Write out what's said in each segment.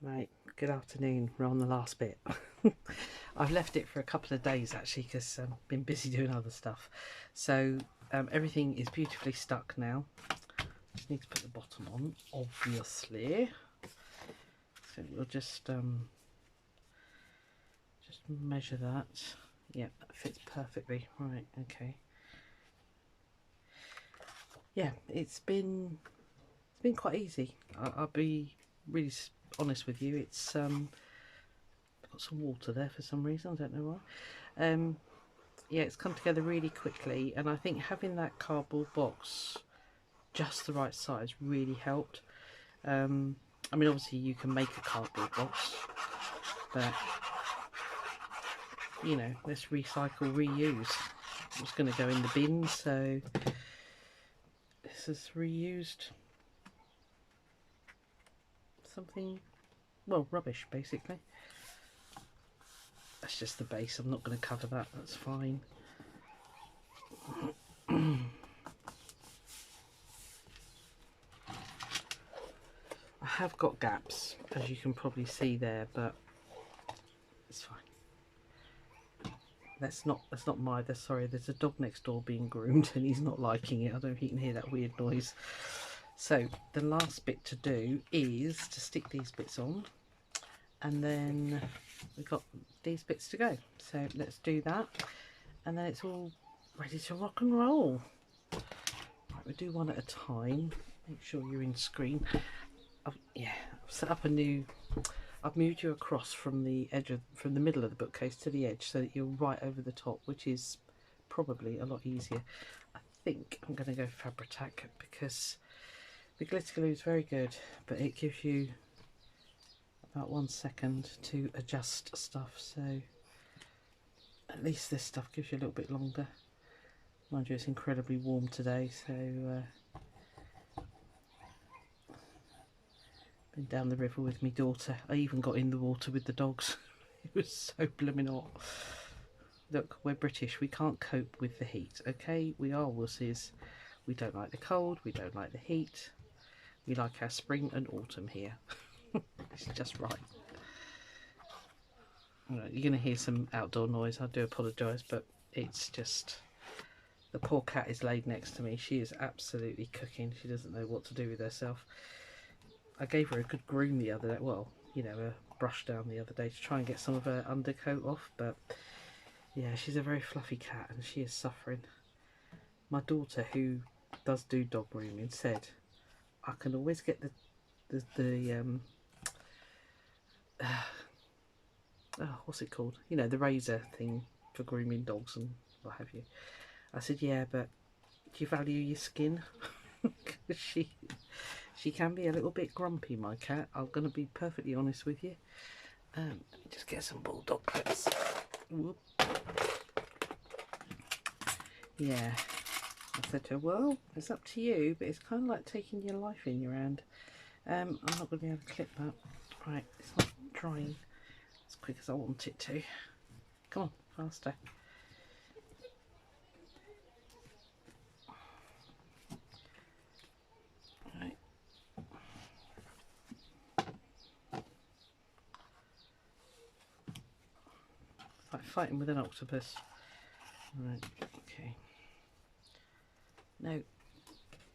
Right, good afternoon. We're on the last bit. I've left it for a couple of days actually because I've been busy doing other stuff. So everything is beautifully stuck now. Just need to put the bottom on, obviously. So we'll just measure that. Yeah, that fits perfectly. Right, okay. Yeah, it's been quite easy. I'll be really honest with you. It's got some water there for some reason. I don't know why. Yeah, it's come together really quickly, and I think having that cardboard box just the right size really helped. I mean, obviously you can make a cardboard box, but you know, let's recycle, reuse. It's going to go in the bin, so this is reused something, well, rubbish basically. That's just the base. I'm not going to cover that. That's fine. I have got gaps, as you can probably see there, but it's fine. That's not my, sorry, there's a dog next door being groomed and he's not liking it. I don't know if you can hear that weird noise. So the last bit to do is to stick these bits on, and then we've got these bits to go. So let's do that, and then it's all ready to rock and roll. Right, we'll do one at a time. Make sure you're in screen. I've set up a new, I've moved you across from the edge of, from the middle of the bookcase to the edge so that you're right over the top, which is probably a lot easier. I think I'm going to go Fabri-Tac because the glitter glue is very good, but it gives you about 1 second to adjust stuff, so at least this stuff gives you a little bit longer. Mind you, it's incredibly warm today, so been down the river with my daughter. I even got in the water with the dogs. It was so blooming hot. Look, we're British, we can't cope with the heat, okay? We are wussies. We don't like the cold, we don't like the heat. We like our spring and autumn here. It's just right. You're going to hear some outdoor noise, I do apologise, but it's just... The poor cat is laid next to me. She is absolutely cooking. She doesn't know what to do with herself. I gave her a good groom the other day, well, you know, a brush down the other day to try and get some of her undercoat off, but yeah, she's a very fluffy cat and she is suffering. My daughter, who does do dog grooming, said I can always get what's it called? You know, the razor thing for grooming dogs and what have you. I said, yeah, but do you value your skin? Because she can be a little bit grumpy, my cat. I'm going to be perfectly honest with you. Let me just get some bulldog clips. Whoop. Yeah. I said to her, well, it's up to you, but it's kind of like taking your life in your hand. I'm not going to be able to clip that. Right, it's not drying as quick as I want it to. Come on, faster. Right. It's like fighting with an octopus. Right, okay. No,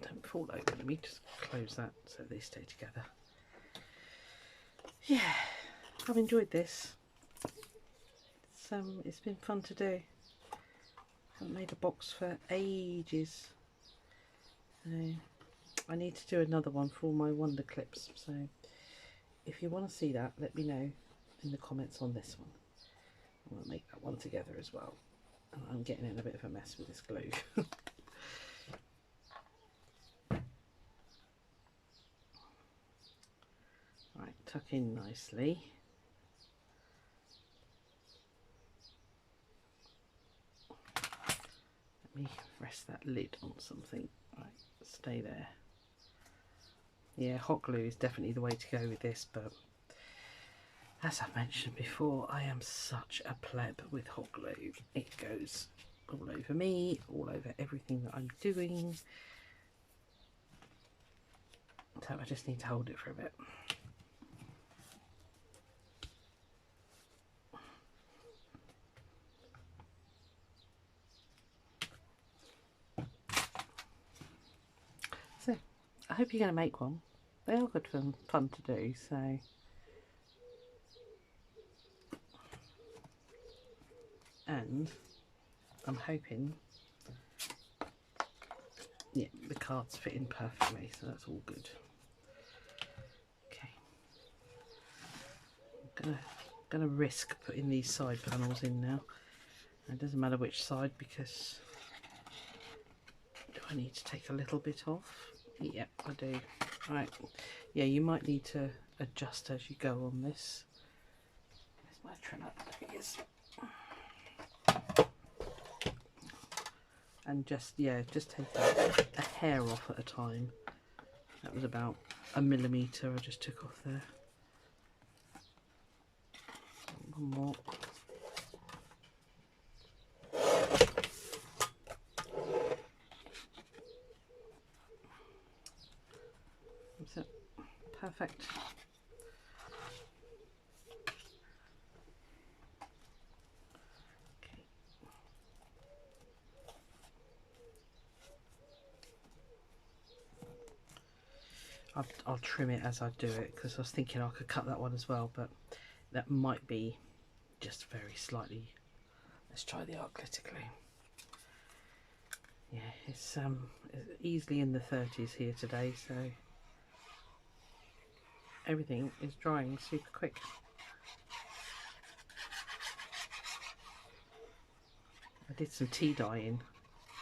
don't fall over. Let me just close that so they stay together. Yeah, I've enjoyed this. It's been fun to do. I haven't made a box for ages. So I need to do another one for all my wonder clips. So if you want to see that, let me know in the comments on this one. I want to make that one together as well. And I'm getting in a bit of a mess with this glue. Right, tuck in nicely. Let me rest that lid on something. Right, stay there. Yeah, hot glue is definitely the way to go with this, but as I mentioned before, I am such a pleb with hot glue. It goes all over me, all over everything that I'm doing. So I just need to hold it for a bit. hope you're going to make one. They are good fun to do, so. And I'm hoping, yeah, the cards fit in perfectly, so that's all good. Okay, I'm gonna risk putting these side panels in now. It doesn't matter which side, because do I need to take a little bit off? Yep, I do. Right, yeah, you might need to adjust as you go on this. Where's my trimmer? There it is. And just, yeah, just take a hair off at a time. That was about 1mm I just took off there. One more. That's it. Perfect. Okay. I'll trim it as I do it, because I was thinking I could cut that one as well, but that might be just very slightly. Let's try the arc-glitter glue. Yeah, it's easily in the 30s here today, so everything is drying super quick. I did some tea dyeing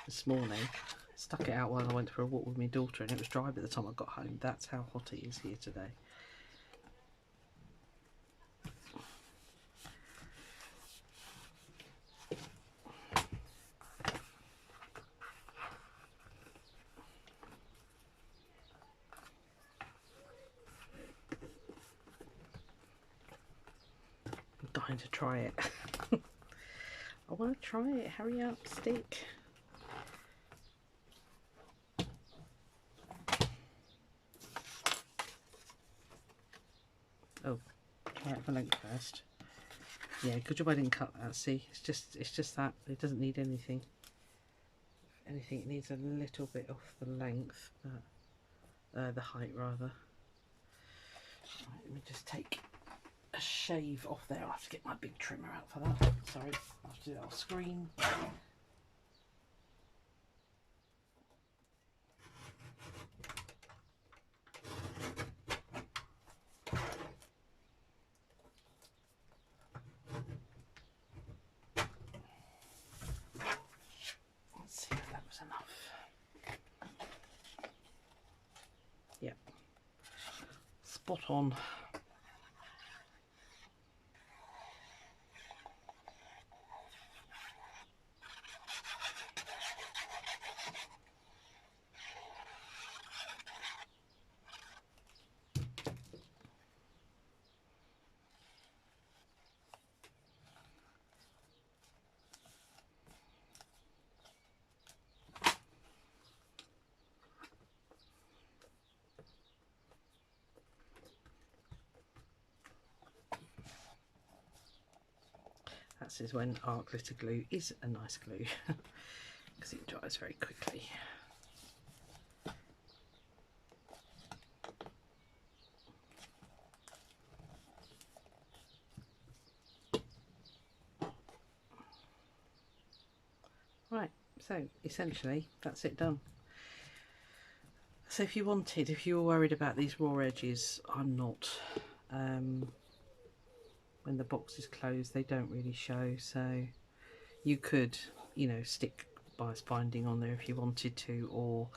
this morning, stuck it out while I went for a walk with my daughter, and it was dry by the time I got home. That's how hot it is here today. I'm dying to try it. I want to try it. Hurry up, stick. Oh, try it for length first. Yeah, good job I didn't cut that. See, it's just that it doesn't need anything. If anything, it needs a little bit off the length, but the height rather. Right, let me just take a shave off there. I'll have to get my big trimmer out for that. Sorry, I'll have to do that off screen. Let's see if that was enough. Yep, spot on. That is when art glitter glue is a nice glue, because it dries very quickly. Right, so essentially that's it done. So if you were worried about these raw edges, I'm not. When the box is closed, they don't really show, so you could, you know, stick bias binding on there if you wanted to, or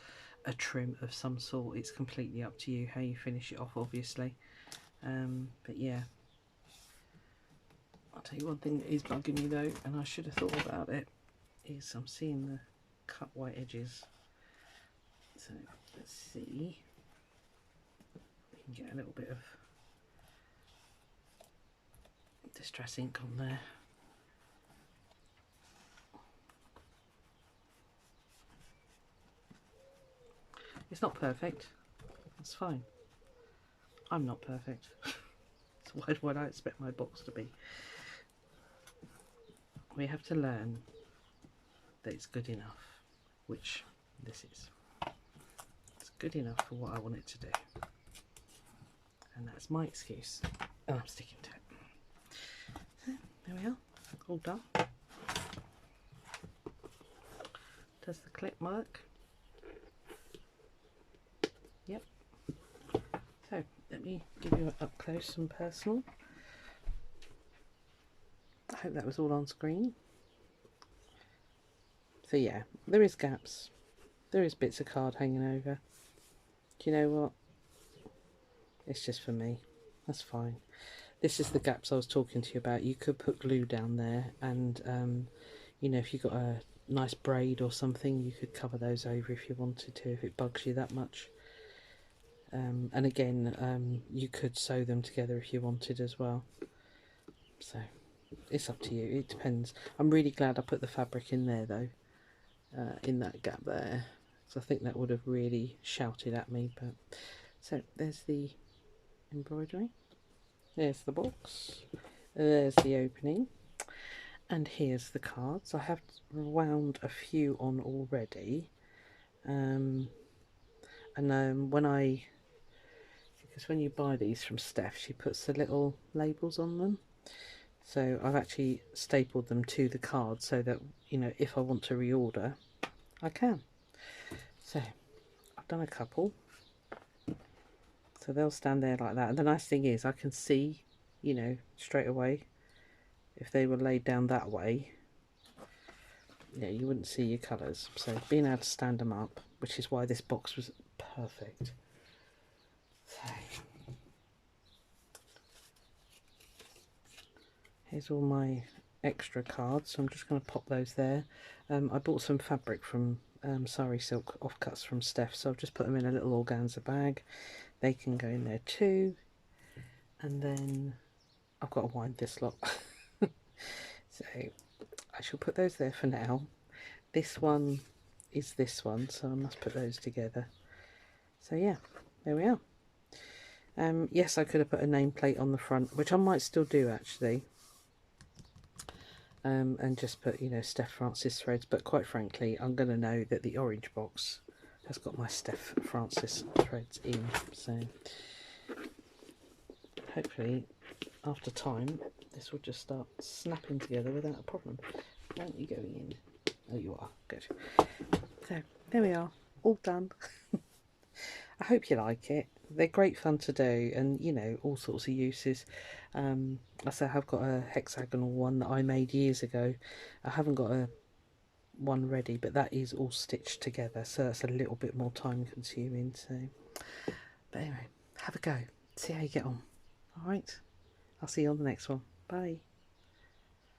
a trim of some sort. It's completely up to you how you finish it off, obviously. But yeah, I'll tell you one thing that is bugging me though, and I should have thought about it, is I'm seeing the cut white edges. So let's see if we can get a little bit of distress ink on there. It's not perfect, it's fine. I'm not perfect. So why would I expect my box to be? We have to learn that it's good enough, which this is. It's good enough for what I want it to do. And that's my excuse. And I'm sticking to it. So, there we are. All done. Does the clip work? Yep. So, let me give you an up close and personal. I hope that was all on screen. So yeah, there is gaps. There is bits of card hanging over. Do you know what? It's just for me. That's fine. This is the gaps I was talking to you about. You could put glue down there, and you know, if you got a nice braid or something, you could cover those over if you wanted to, if it bugs you that much. And again, you could sew them together if you wanted as well. So it's up to you. It depends. I'm really glad I put the fabric in there though, in that gap there, because I think that would have really shouted at me. But so there's the embroidery, there's the box, there's the opening, and here's the cards. I have wound a few on already, and when you buy these from Steph, she puts the little labels on them, so I've actually stapled them to the card so that, you know, if I want to reorder, I can. So I've done a couple, so they'll stand there like that. And the nice thing is I can see, you know, straight away. If they were laid down that way, yeah, you wouldn't see your colours. So being able to stand them up, which is why this box was perfect. So here's all my extra cards. So I'm just going to pop those there. I bought some fabric from Sari Silk offcuts from Steph, so I've just put them in a little organza bag. They can go in there too. And then I've got to wind this lot. So I shall put those there for now. This one is this one, so I must put those together. So yeah, there we are. Yes, I could have put a nameplate on the front, which I might still do actually. And just put, you know, Steph Francis threads, but quite frankly, I'm going to know that the orange box has got my Steph Francis threads in. So hopefully, after time, this will just start snapping together without a problem. Aren't you going in? Oh, you are. Good. So there we are, all done. I hope you like it. They're great fun to do, and you know, all sorts of uses. I say I've got a hexagonal one that I made years ago. I haven't got a one ready, but that is all stitched together, so that's a little bit more time consuming. So, but anyway, have a go. See how you get on. All right, I'll see you on the next one. Bye.